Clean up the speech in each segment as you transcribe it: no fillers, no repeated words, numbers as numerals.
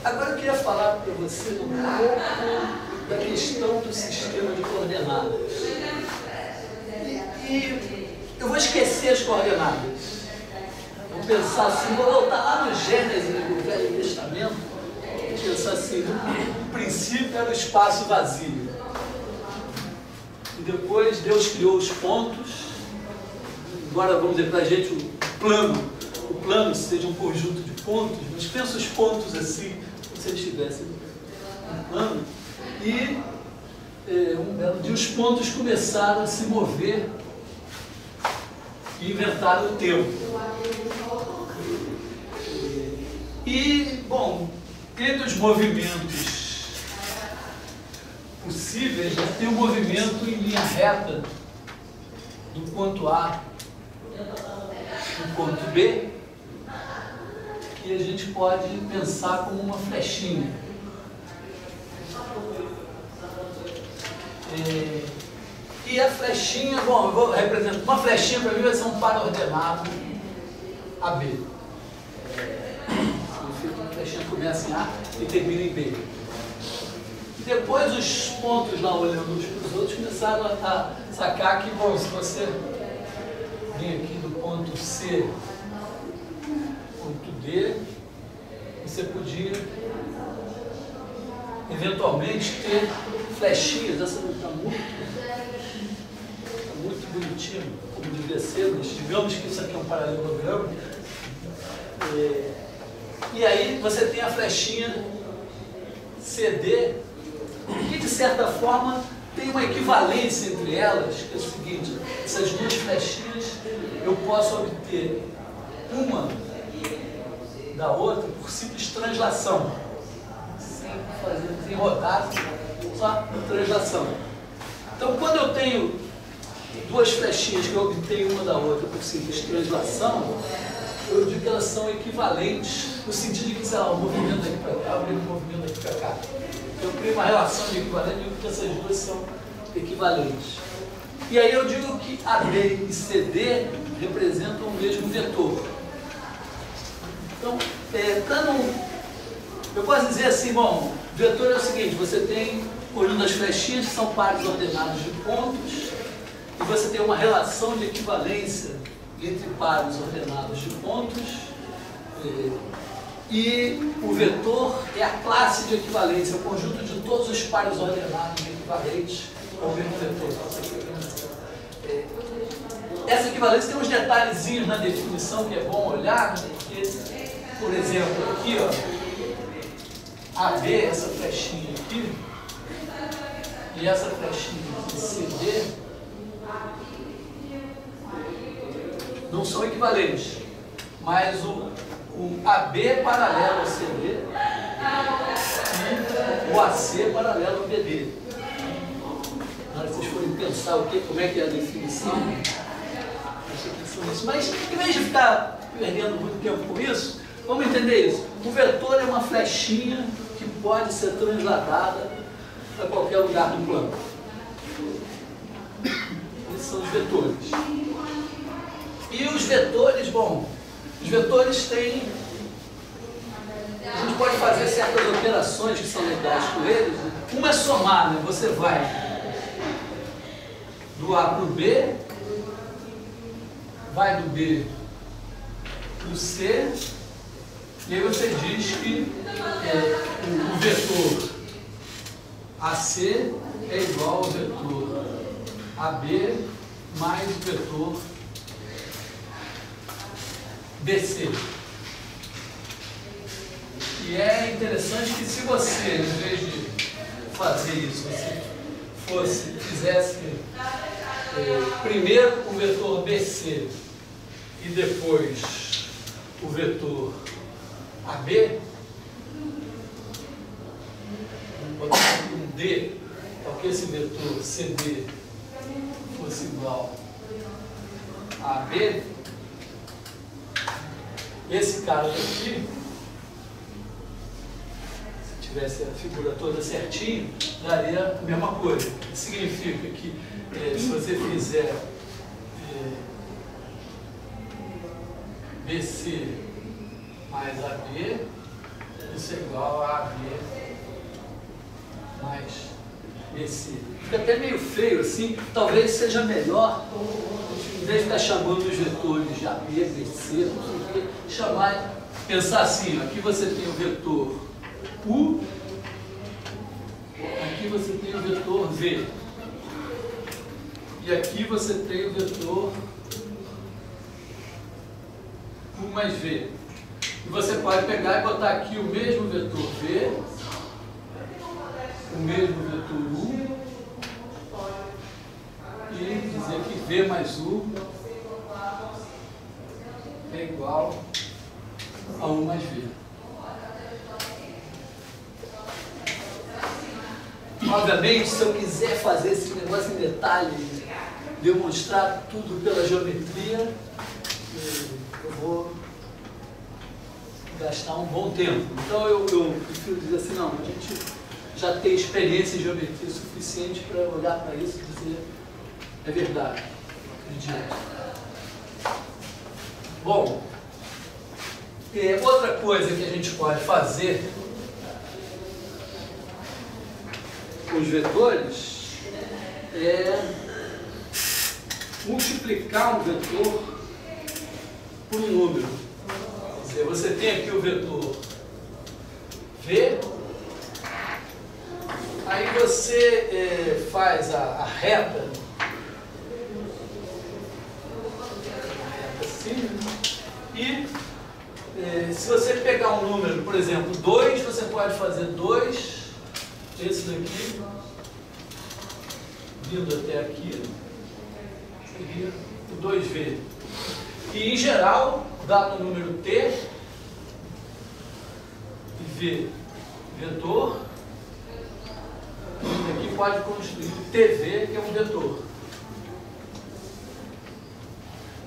Agora eu queria falar para você um pouco da questão do sistema de coordenadas. E eu vou esquecer as coordenadas. Vou pensar assim, vou voltar lá no Gênesis do Velho Testamento, e pensar assim, no princípio era o espaço vazio. E depois Deus criou os pontos. Agora vamos dizer para a gente o plano seja um conjunto de pontos, mas pensa os pontos assim, como se eles tivessem um plano. E um belo dia os pontos começaram a se mover e inventaram o tempo. E, bom, entre os movimentos possíveis, tem um movimento em linha reta do ponto A no ponto B, que a gente pode pensar como uma flechinha. E a flechinha, bom, eu vou representar, uma flechinha para mim vai ser um par ordenado AB. Significa que a flechinha começa em A e termina em B. E depois os pontos lá olhando uns para os outros começaram a sacar que, bom, se você vir aqui do ponto C, ponto D, você podia eventualmente ter flechinhas. Essa não está muito bonitinha, como devia ser, mas digamos que isso aqui é um paralelogramo. E aí você tem a flechinha CD, que de certa forma tem uma equivalência entre elas, que é o seguinte: essas duas flechinhas eu posso obter uma da outra por simples translação, sem rodar, só translação. Então, quando eu tenho duas flechinhas que eu obtenho uma da outra por simples translação, eu digo que elas são equivalentes, no sentido de que, sei lá, o movimento daqui para cá, o movimento daqui para cá. Eu crio uma relação de equivalente e digo que essas duas são equivalentes. E aí eu digo que AD e CD representam o mesmo vetor. Então, eu posso dizer assim, bom, vetor é o seguinte: você tem o conjunto das flechinhas, que são pares ordenados de pontos, e você tem uma relação de equivalência entre pares ordenados de pontos, e o vetor é a classe de equivalência, o conjunto de todos os pares ordenados equivalentes ao mesmo vetor. Essa equivalência tem uns detalhezinhos na definição que é bom olhar, porque, por exemplo, aqui, ó, AB, essa flechinha aqui, e essa flechinha aqui, CD, não são equivalentes, mas o AB é paralelo ao CD e o AC é paralelo ao BD. Na hora que vocês forem pensar como é que é a definição, mas em vez de ficar perdendo muito tempo com isso, vamos entender isso. O vetor é uma flechinha que pode ser transladada para qualquer lugar do plano. Esses são os vetores. E os vetores, bom, os vetores têm... A gente pode fazer certas operações que são legais com eles. Uma é somar, né? Você vai do A para o B, vai do B para o C, e aí você diz que o vetor AC é igual ao vetor AB mais o vetor BC. E é interessante que, se você, em vez de fazer isso, você fizesse primeiro o vetor BC e depois o vetor AB, vamos botar um D, para que esse vetor CD fosse igual a AB, esse cara aqui, se tivesse a figura toda certinho, daria a mesma coisa. Significa que se você fizer BC mais AB, isso isso é igual a AB mais BC. Fica até meio feio assim, talvez seja melhor, em vez de ficar chamando os vetores de AB, BC, não sei o que, pensar assim, ó, aqui você tem o vetor U, aqui você tem o vetor V, e aqui você tem o vetor U mais V. E você pode pegar e botar aqui o mesmo vetor V, o mesmo vetor U, e dizer que V mais U é igual a U mais V. Obviamente, se eu quiser fazer esse negócio em detalhe, demonstrar tudo pela geometria, eu vou gastar um bom tempo. Então eu prefiro dizer assim, não, a gente já tem experiência em geometria suficiente para olhar para isso e dizer, é verdade, acredito. Bom, outra coisa que a gente pode fazer com os vetores é multiplicar um vetor por um número. Quer dizer, você tem aqui o vetor V, aí você faz a reta assim, né? E se você pegar um número, por exemplo, 2, você pode fazer 2, esse daqui, vindo até aqui, seria o 2V. E, em geral, dado o número T, e V vetor, e aqui pode construir o TV, que é um vetor.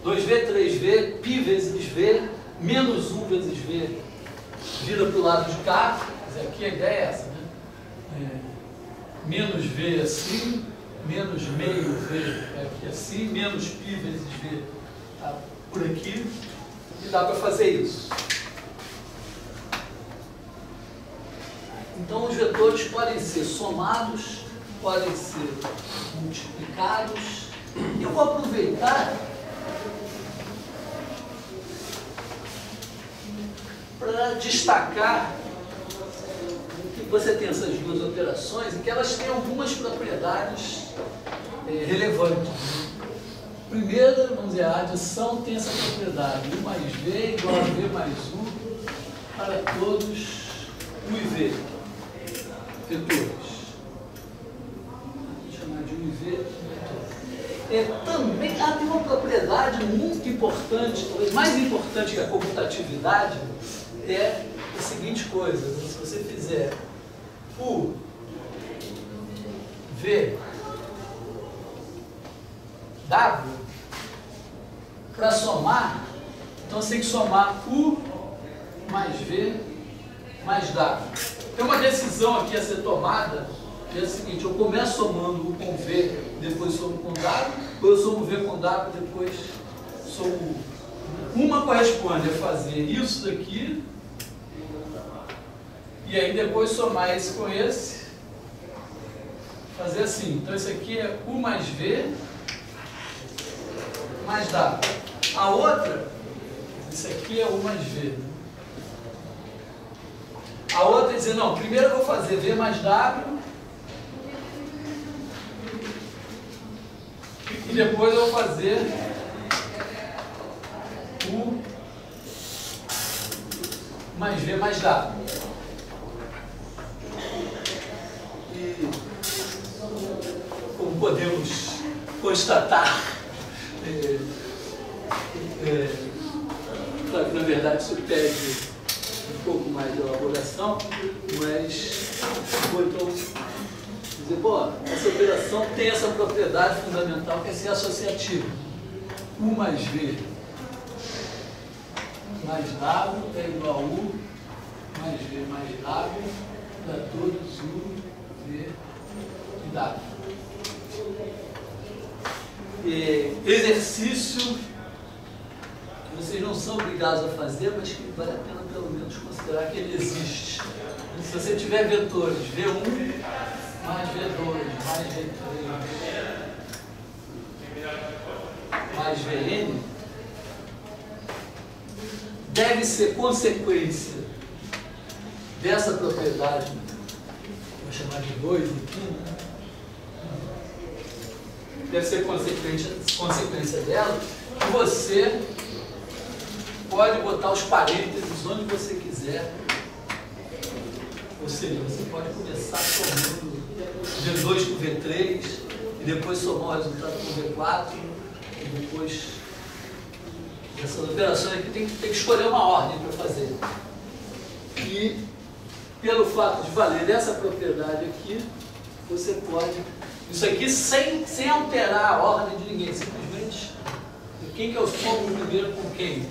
2V, 3V, π vezes V, menos 1 vezes V, vira para o lado de cá. Aqui a ideia é essa, né? Menos V assim, menos meio V aqui assim, menos π vezes V tá por aqui, e dá para fazer isso. Então os vetores podem ser somados, podem ser multiplicados. Eu vou aproveitar para destacar que você tem essas duas operações e que elas têm algumas propriedades relevantes. Primeiro, vamos dizer, a adição tem essa propriedade, U mais V igual a V mais U para todos U e V vetores. Vou chamar de U e V vetor. Também tem uma propriedade muito importante, talvez mais importante que a computatividade, é a seguinte coisa: se você fizer U, V, W, para somar, então você tem que somar U mais V mais W. Tem uma decisão aqui a ser tomada, que é a seguinte: eu começo somando U com V, depois somo com W, ou eu somo V com W, depois somo U. Uma corresponde a fazer isso daqui, e aí depois somar esse com esse, fazer assim. Então esse aqui é U mais V mais W. A outra, esse aqui é U mais V. A outra é dizer, não, primeiro eu vou fazer V mais W, e depois eu vou fazer U mais V mais W. E, como podemos constatar, claro que na verdade isso pede um pouco mais de elaboração, mas vou então dizer, pô, essa operação tem essa propriedade fundamental que é ser associativa. U mais V mais W é igual a U mais V mais W para todos U, V e W. Exercício que vocês não são obrigados a fazer, mas que vale a pena pelo menos considerar. considerar que ele existe. E se você tiver vetores V1 mais V2 mais V3 mais Vn, deve ser consequência dessa propriedade, vou chamar de 2 aqui, né? Deve ser consequência dela, que você pode botar os parênteses onde você quiser. Ou seja, você pode começar somando V2 com V3 e depois somar o resultado com V4 e depois essas operações aqui tem que escolher uma ordem para fazer. E pelo fato de valer essa propriedade aqui, você pode, isso aqui sem alterar a ordem de ninguém, simplesmente quem que eu somo primeiro com quem.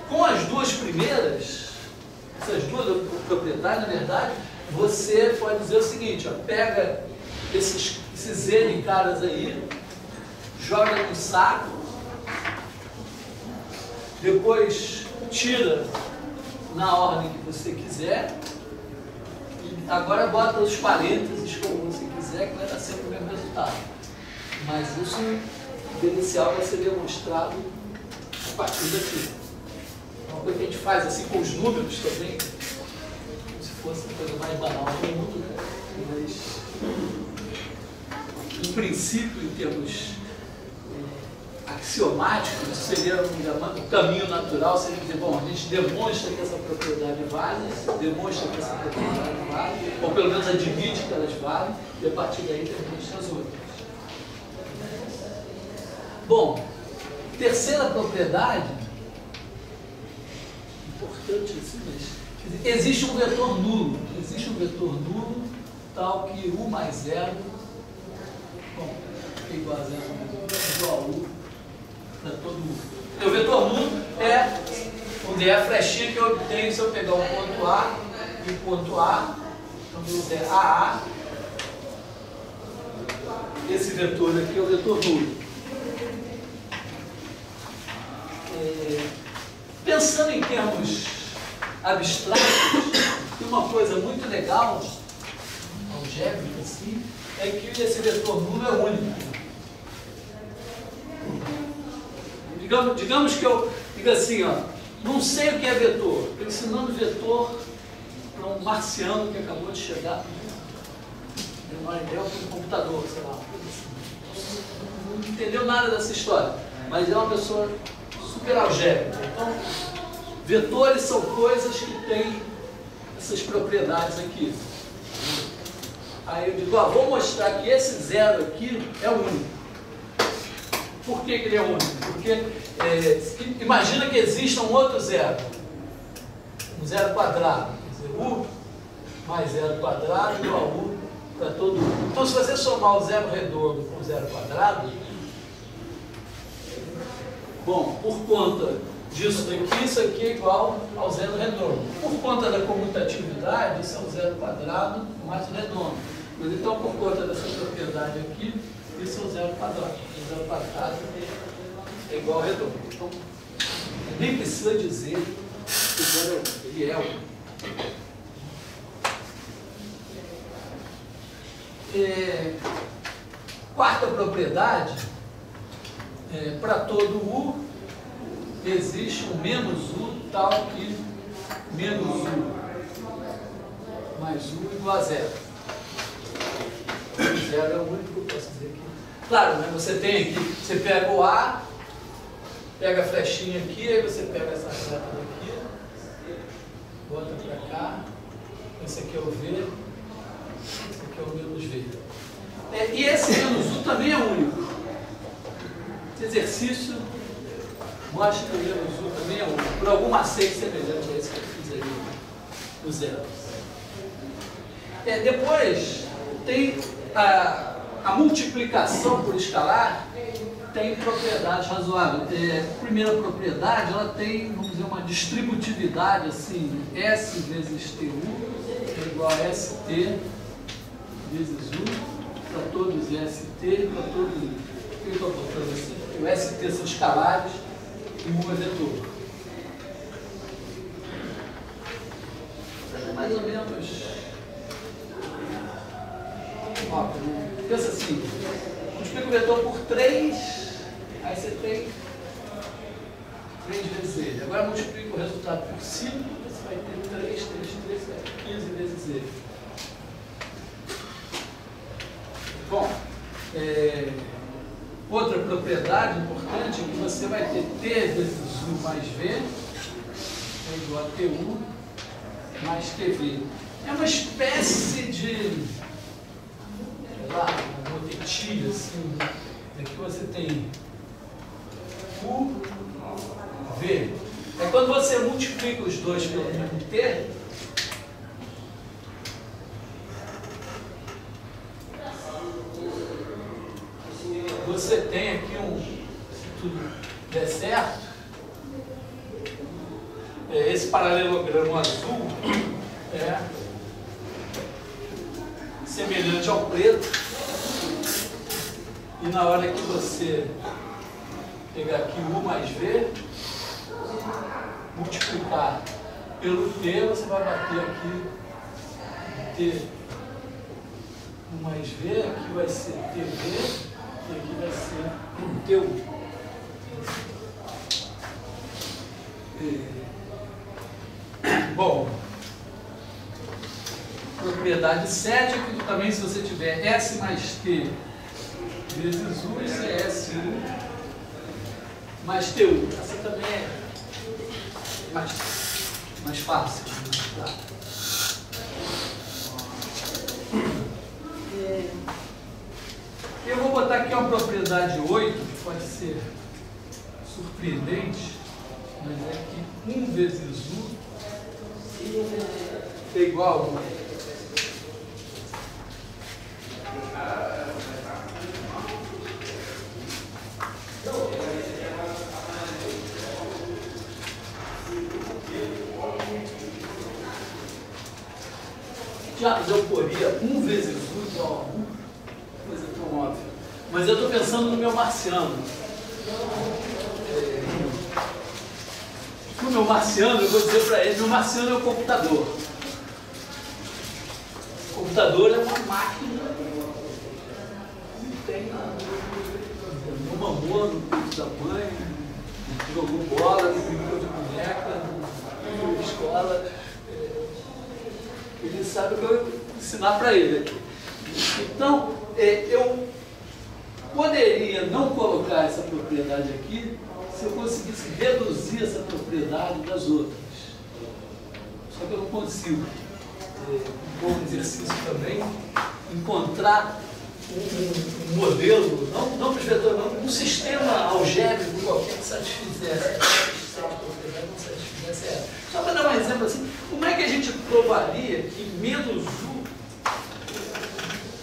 Com as duas primeiras, essas duas propriedades, na verdade, você pode dizer o seguinte, ó, pega esses N caras aí, joga no saco, depois tira na ordem que você quiser, e agora bota os parênteses como você quiser, que vai dar sempre o mesmo resultado. Mas isso, o diferencial vai ser demonstrado a partir daqui. Uma coisa que a gente faz assim com os números também, como se fosse a coisa mais banal do mundo, né? Mas, em princípio, em termos axiomáticos, seria um caminho natural, seria dizer, bom, a gente demonstra que essa propriedade vale, demonstra que essa propriedade vale, ou pelo menos admite que elas valem, e a partir daí demonstra as outras. Bom, terceira propriedade, importante assim, mas existe um vetor nulo. Existe um vetor nulo tal que U mais 0, bom, é igual a 0, igual a U para todo U. O vetor nulo é, onde é a flechinha que eu obtenho se eu pegar o ponto A e o ponto A, então eu der AA, esse vetor aqui é o vetor nulo. Pensando em termos abstratos, tem uma coisa muito legal, algébrica assim, é que esse vetor nulo é único. Digamos que eu diga assim, ó, não sei o que é vetor, estou ensinando vetor para um marciano que acabou de chegar, para um computador, sei lá, não entendeu nada dessa história, mas é uma pessoa super algébrica. Então, vetores são coisas que têm essas propriedades aqui. Aí eu digo, ó, vou mostrar que esse zero aqui é único. Por que ele é único? Porque imagina que exista um outro zero, um zero quadrado, quer dizer, U mais zero quadrado igual a U para todo U. Então, se você somar o zero redondo com o zero quadrado, bom, por conta disso daqui, isso aqui é igual ao zero redondo. Por conta da comutatividade, isso é o zero quadrado mais o redondo. Mas então, por conta dessa propriedade aqui, isso é o zero quadrado. O zero quadrado é igual ao redondo. Então, nem precisa dizer que o zero ele é um. Quarta propriedade, para todo U, existe um menos U tal que menos U mais U igual a zero. O zero é o único que eu posso dizer aqui. Claro, né, você tem aqui, você pega o A, pega a flechinha aqui, aí você pega essa seta daqui, bota para cá, esse aqui é o V, esse aqui é o menos V. E esse menos U também é único. Esse exercício mostra que o menos U também é único, por algum macete semelhante a esse que eu fiz ali, o zero. Depois, tem a multiplicação por escalar, tem propriedades razoáveis. A primeira propriedade, ela tem, vamos dizer, uma distributividade assim, S vezes TU é igual a ST vezes U, para todos ST e para todos U. O que eu estou botando assim? O ST são escalares e U é vetor. mais ou menos... Ó, pensa assim, multiplica o vetor por 3, aí você tem 3 vezes ele. Agora multiplica o resultado por 5, você vai ter 3, 15 vezes ele. Bom, outra propriedade importante é que você vai ter T vezes U mais V é igual a TU mais TV. É uma espécie de, sei lá, uma motetilha assim. Aqui você tem U, V. É quando você multiplica os dois pelo mesmo T, você tem aqui se tudo der certo, esse paralelogramo azul é semelhante ao preto, e na hora que você pegar aqui U mais V, multiplicar pelo T, você vai bater aqui T U mais V, aqui vai ser TV, e aqui vai ser TU. Bom, propriedade 7 é que também, se você tiver S mais T vezes U, isso é SU mais TU. Essa também é mais fácil. Tá? Eu vou botar aqui uma propriedade 8, que pode ser surpreendente, mas é que 1 vezes U é igual a 1. Já eu poria 1 vezes U igual a 1, coisa tão óbvia. Mas eu estou pensando no meu marciano. No meu marciano, eu vou dizer para ele, meu marciano é o computador. O computador é uma máquina que tem um mamô no tamanho, jogou bola, brincou de boneca, na escola. Ele sabe o que eu vou ensinar para ele aqui. Então, eu poderia não colocar essa propriedade aqui se eu conseguisse reduzir essa propriedade das outras. Só que eu não consigo. Um bom exercício também, encontrar um modelo, não para os vetores, não, um sistema algébrico qualquer que satisfizesse essa propriedade, não satisfizesse essa. Só para dar um exemplo assim, como é que a gente provaria que menos U,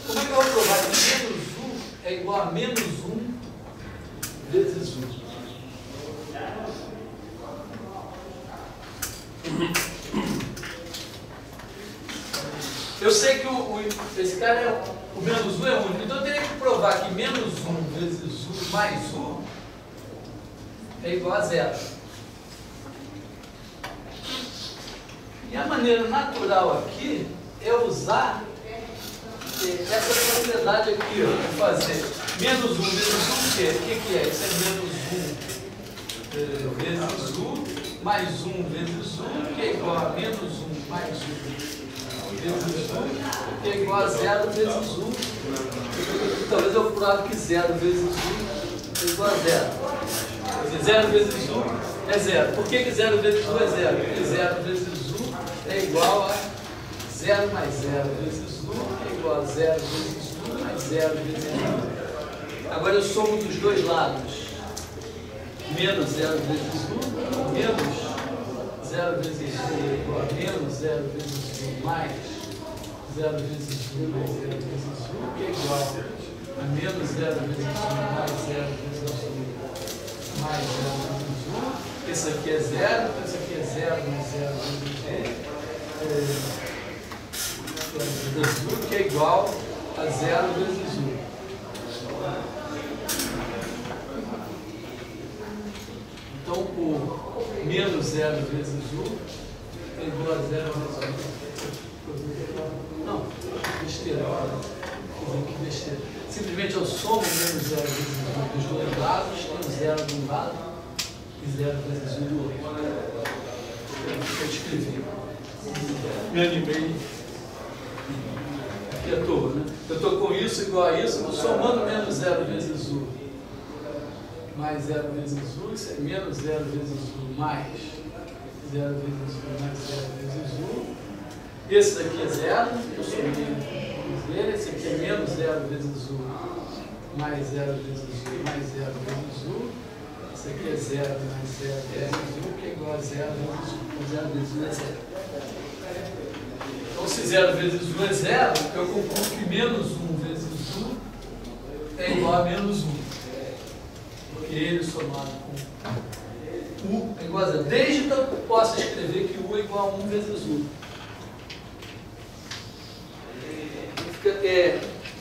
como é que eu vou provar que menos U é igual a menos 1 vezes U? Eu sei que esse cara o menos U é único, então eu teria que provar que menos 1 vezes U mais U é igual a 0. E a maneira natural aqui é usar essa propriedade aqui, ó, de fazer menos 1 vezes U, o que é? Isso é menos 1 vezes U mais 1 vezes U, que é igual a menos 1 mais 1 vezes U, que é igual a 0 vezes U. Talvez eu prove que 0 vezes U é igual a 0. Quer dizer, 0 vezes U é 0. Por que 0 vezes U é 0? Porque 0 vezes U é igual a 0 mais 0 vezes U, que é igual a 0 vezes U mais 0 vezes U. Agora eu somo dos dois lados. Menos 0 vezes U, menos 0 vezes U é igual a menos 0 vezes U mais 0 vezes U mais 0 vezes U, que é igual a menos 0 vezes U mais 0 vezes U mais 0 vezes U. Esse aqui é 0, esse aqui é 0 mais 0 vezes U, que é igual a 0 vezes U. Então, o menos 0 vezes U é igual a 0 vezes U. somo menos 0 vezes 1 dos dois lados, tem 0 de um lado e 0 vezes 1 do outro. Eu escrevi. Me animei. Aqui à toa, né? Eu estou com isso igual a isso, eu estou somando menos 0 vezes 1 mais 0 vezes 1, isso é menos 0 vezes 1 mais 0 vezes 1 mais 0 vezes 1. Esse daqui é 0, eu somei ele. Esse aqui é menos 0 vezes 1 mais 0 vezes 1 mais 0 vezes 1. Esse aqui é 0 mais 0 vezes 1, que é igual a 0 vezes 1. 0 vezes 1 é 0. Então, se 0 vezes 1 é 0, eu concluo que menos 1 vezes 1 é igual a menos 1. Porque ele somado com U é igual a 0. Desde que eu possa escrever que U é igual a 1 vezes 1.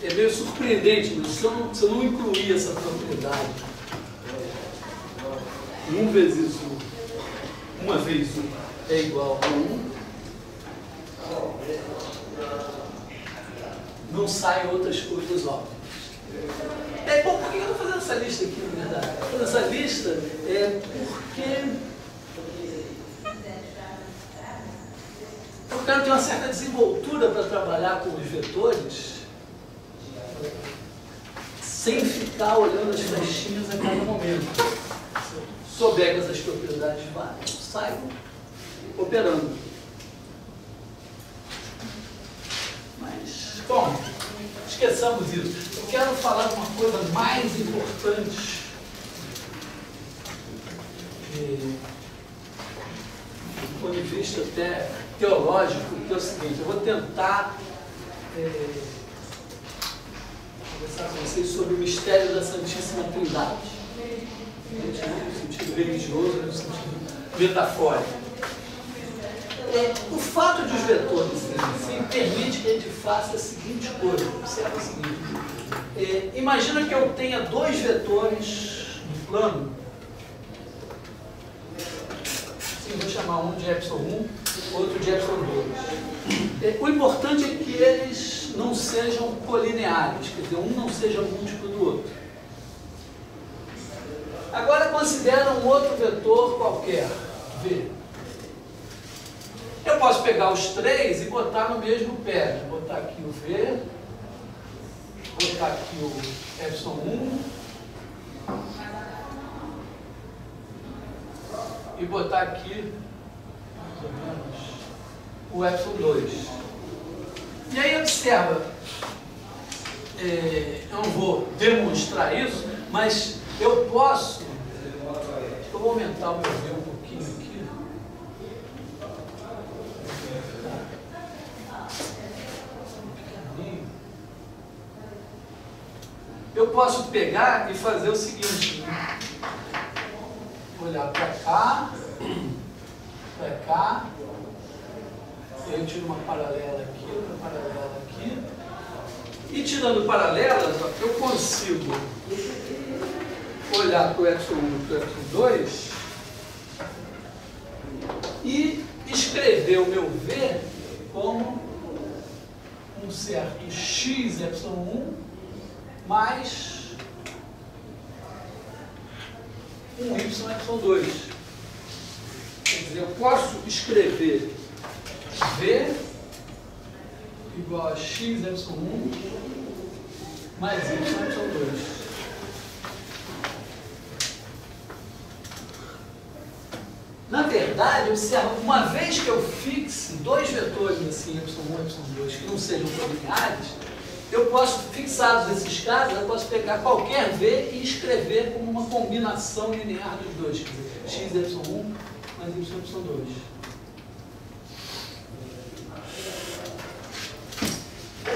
É meio surpreendente, mas se eu não incluir essa propriedade, 1 vezes 1, uma vez 1 é igual a 1, não saem outras coisas óbvias. Bom, por que eu estou fazendo essa lista aqui, na verdade? Estou fazendo essa lista porque eu quero ter uma certa desenvoltura para trabalhar com os vetores sem ficar olhando as flechinhas a cada momento. Se eu souber que essas propriedades valem, eu saio operando. Mas, bom, esqueçamos isso. Eu quero falar de uma coisa mais importante do ponto de vista até teológico, que é o seguinte: eu vou tentar conversar com vocês sobre o mistério da Santíssima Trindade. No sentido religioso, no sentido metafórico. O fato de os vetores serem permite que a gente faça a seguinte coisa. Observa o seguinte. Imagina que eu tenha dois vetores no plano. Sim, vou chamar um de epsilon 1, outro de epsilon 2. O importante é que eles não sejam colineares, quer dizer, um não seja múltiplo do outro. Agora considera um outro vetor qualquer, V. Eu posso pegar os três e botar no mesmo pé. Botar aqui o V, botar aqui o epsilon 1 e botar aqui, mais ou menos, o epsilon 2. E aí observa, eu não vou demonstrar isso, mas eu posso, eu vou aumentar o meu V um pouquinho aqui. Eu posso pegar e fazer o seguinte, olhar para cá, eu tiro uma paralela aqui, outra paralela aqui, e tirando paralelas, eu consigo olhar para o epsilon 1 e para o epsilon 2 e escrever o meu V como um certo x epsilon 1 mais um y epsilon 2. Quer dizer, eu posso escrever V igual a x epsilon 1 mais y epsilon 2. Na verdade, observa, uma vez que eu fixe dois vetores assim, epsilon 1 e epsilon 2, que não sejam colineares, eu posso, fixados esses casos, eu posso pegar qualquer V e escrever como uma combinação linear dos dois, quer dizer, x epsilon 1 mais y epsilon 2.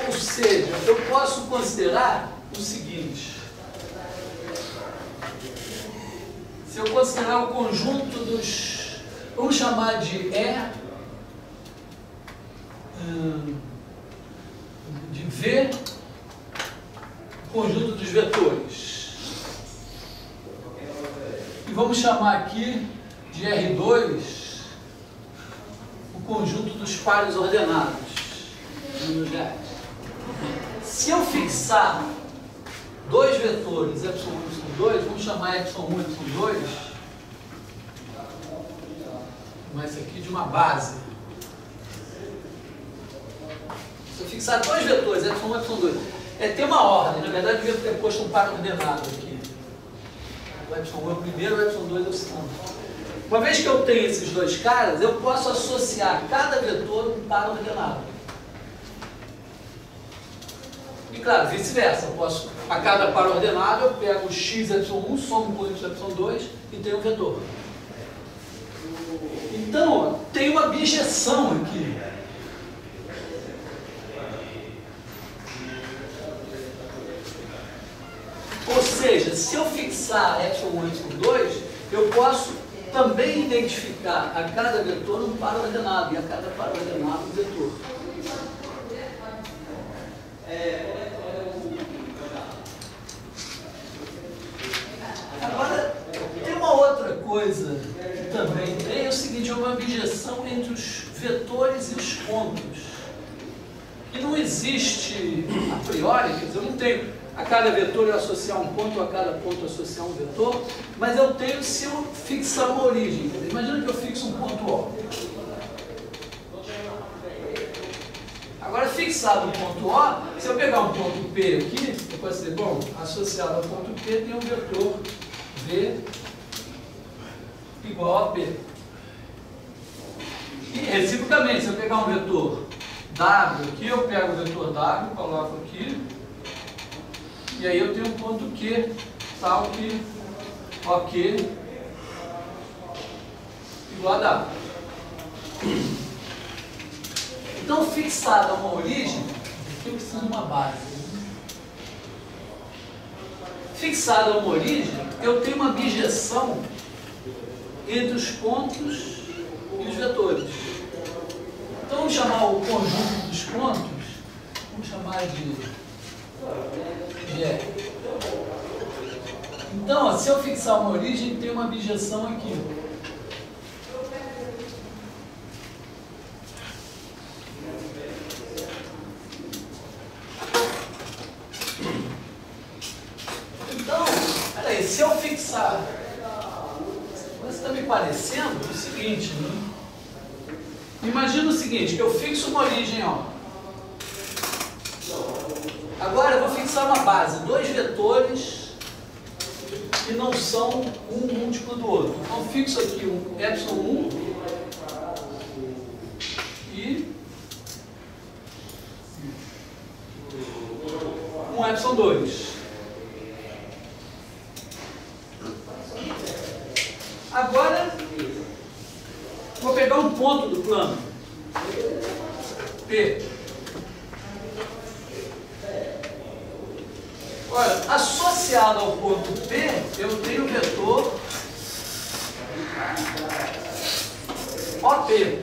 Ou seja, eu posso considerar o seguinte: se eu considerar o conjunto dos, vamos chamar de de V, o conjunto dos vetores, e vamos chamar aqui de R2 o conjunto dos pares ordenados, números reais. Se eu fixar dois vetores, y1 e y2, vamos chamar y1 e y2, mas isso aqui de uma base. Se eu fixar dois vetores, y1 e y2, tem uma ordem, na verdade eu devia ter posto um par ordenado aqui. O y1 é o primeiro, o y2 é o segundo. Uma vez que eu tenho esses dois caras, eu posso associar cada vetor a um par ordenado. E claro, vice-versa, eu posso, a cada par ordenado, eu pego o x, y1, somo com y2 e tenho um vetor. Então, tem uma bijeção aqui. Ou seja, se eu fixar y1 e y2, eu posso também identificar a cada vetor um par ordenado e a cada par ordenado um vetor. Agora, tem uma outra coisa que também tem, é o seguinte, é uma bijeção entre os vetores e os pontos. E não existe, a priori, quer dizer, eu não tenho a cada vetor eu associar um ponto, a cada ponto associar um vetor, mas eu tenho se eu fixar uma origem. Quer dizer, imagina que eu fixo um ponto O. Agora, fixado um ponto O, se eu pegar um ponto P aqui, eu posso dizer, bom, associado ao ponto P tem um vetor V igual a P. E, reciprocamente, se eu pegar um vetor W aqui, eu pego o vetor W, coloco aqui, e aí eu tenho um ponto Q, tal que OK igual a W. Então, fixada uma origem, aqui eu preciso de uma base. Fixada uma origem, eu tenho uma bijeção entre os pontos e os vetores. Então, vamos chamar o conjunto dos pontos, vamos chamar de G. Então, ó, se eu fixar uma origem, tem uma bijeção aqui. Então, peraí, se eu fixar, você está me parecendo o seguinte, né? Imagina o seguinte, que eu fixo uma origem, ó. Agora eu vou fixar uma base, dois vetores que não são um múltiplo do outro. Então fixo aqui um y1 e um y2. Agora vou pegar um ponto do plano P. Olha, associado ao ponto P, eu tenho o vetor OP.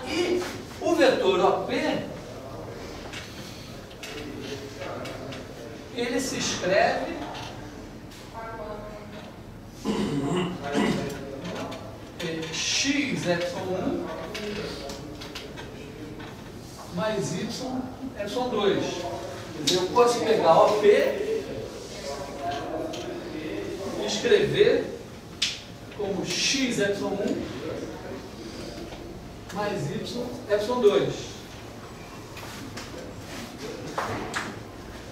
E o vetor OP, ele se escreve xy1 mais y2. Quer dizer, eu posso pegar OP e escrever como xy1 mais y2.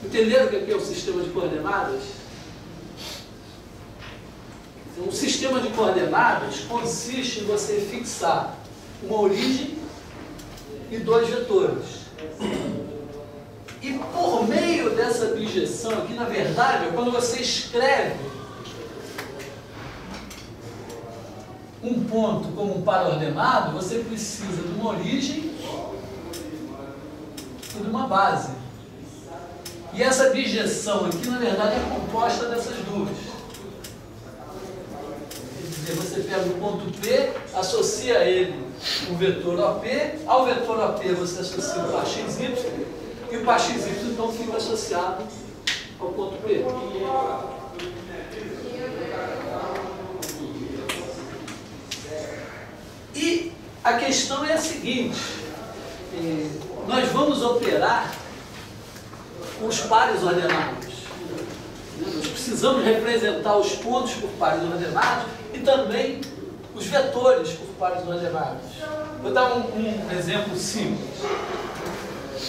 Entenderam o que é o sistema de coordenadas? Um sistema de coordenadas consiste em você fixar uma origem e dois vetores. E por meio dessa bijeção aqui, na verdade, quando você escreve um ponto como um par ordenado, você precisa de uma origem e de uma base. E essa bijeção aqui, na verdade, é composta dessas duas. Quer dizer, você pega o ponto P, associa a ele o vetor OP, ao vetor OP você associa o par XY, e o par XY então fica associado ao ponto P. E a questão é a seguinte: nós vamos operar com os pares ordenados. Nós precisamos representar os pontos por pares ordenados e também os vetores por pares ordenados. Vou dar um exemplo simples.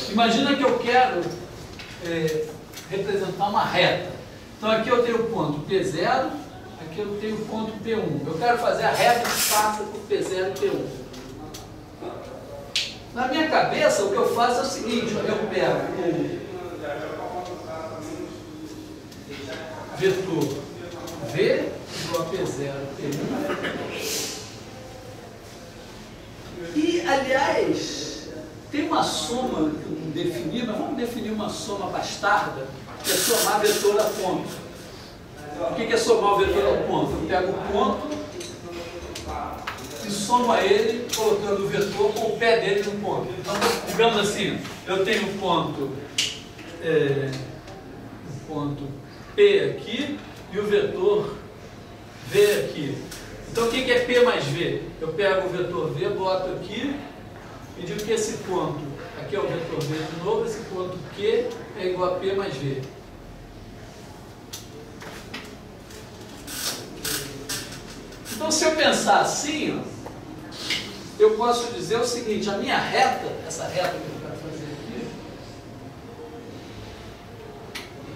Imagina que eu quero representar uma reta. Então aqui eu tenho o ponto P0, aqui eu tenho o ponto P1. Eu quero fazer a reta que passa por P0 e P1. Na minha cabeça, o que eu faço é o seguinte, eu pego o vetor V igual a P0, P1. E, aliás, tem uma soma que eu não defini, mas vamos definir uma soma bastarda, que é somar vetor a ponto. O que é somar o vetor a ponto? Eu pego o ponto e somo a ele colocando o vetor com o pé dele no ponto. Então, digamos assim, eu tenho um ponto P aqui e o vetor V aqui. Então, o que é P mais V? Eu pego o vetor V, boto aqui e digo que esse ponto, aqui é o vetor V de novo, esse ponto Q é igual a P mais V. Então, se eu pensar assim, eu posso dizer o seguinte, a minha reta, essa reta que eu quero fazer aqui,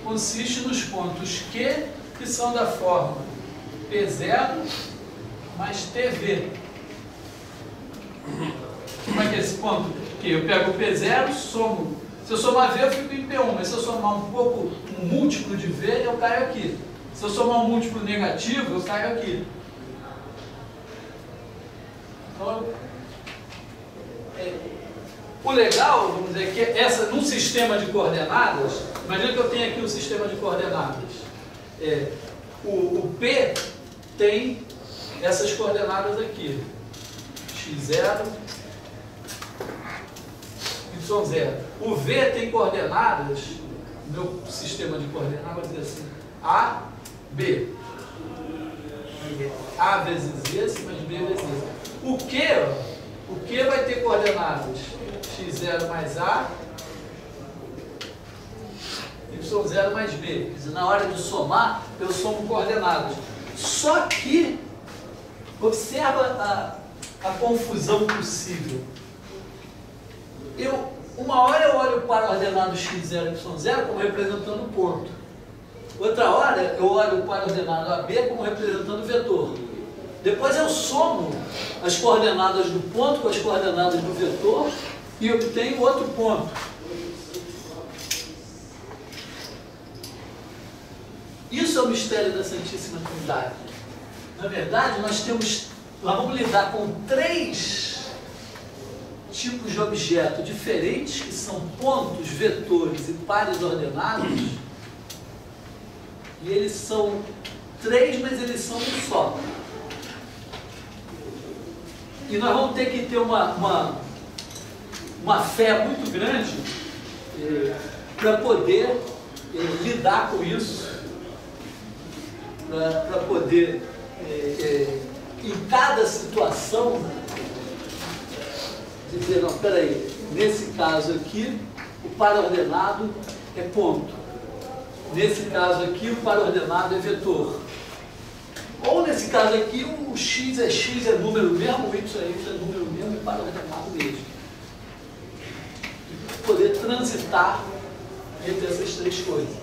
consiste nos pontos Q, que são da forma P0 mais TV. Como é que é esse ponto? Que eu pego o P0, somo. Se eu somar V, eu fico em P1, mas se eu somar um múltiplo de V, eu caio aqui. Se eu somar um múltiplo negativo, eu caio aqui. Então, o legal, vamos dizer, é que num sistema de coordenadas, imagina que eu tenho aqui um sistema de coordenadas. O P tem essas coordenadas aqui, x0, y0. O V tem coordenadas, meu sistema de coordenadas vai dizer assim, A, B. A vezes esse, mais B vezes esse. O Q vai ter coordenadas x0 mais A, y0 mais B. Quer dizer, na hora de somar, eu somo coordenadas. Só que, observa a confusão possível. Uma hora eu olho para o ordenado x0 e y0 como representando o ponto. Outra hora eu olho para o ordenado AB como representando o vetor. Depois eu somo as coordenadas do ponto com as coordenadas do vetor e obtenho outro ponto. Isso é o mistério da Santíssima Trindade. Na verdade, nós vamos lidar com 3 tipos de objeto diferentes, que são pontos, vetores e pares ordenados. E eles são 3, mas eles são um só. E nós vamos ter que ter uma fé muito grande para poder lidar com isso, para poder, em cada situação, dizer, não, peraí, nesse caso aqui, o par ordenado é ponto. Nesse caso aqui, o par ordenado é vetor. Ou nesse caso aqui, o x é número mesmo, o y é número mesmo, e par ordenado mesmo. E poder transitar entre essas 3 coisas.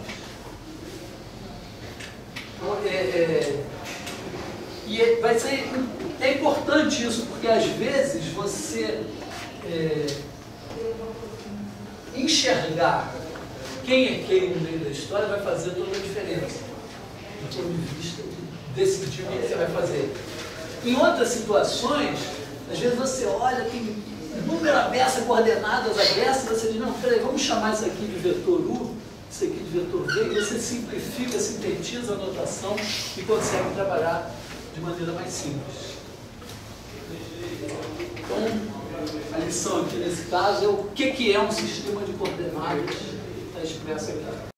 Então, é importante isso, porque às vezes você enxergar quem é quem no meio da história vai fazer toda a diferença, do ponto de vista de decidir o que você vai fazer. Em outras situações, às vezes você olha, tem inúmeras abessas, coordenadas abessas, você diz, não, peraí, vamos chamar isso aqui de vetor U, isso aqui de vetor V, e você simplifica, sintetiza a notação e consegue trabalhar de maneira mais simples. Então, a lição aqui nesse caso é o que é um sistema de coordenadas, está expresso aqui.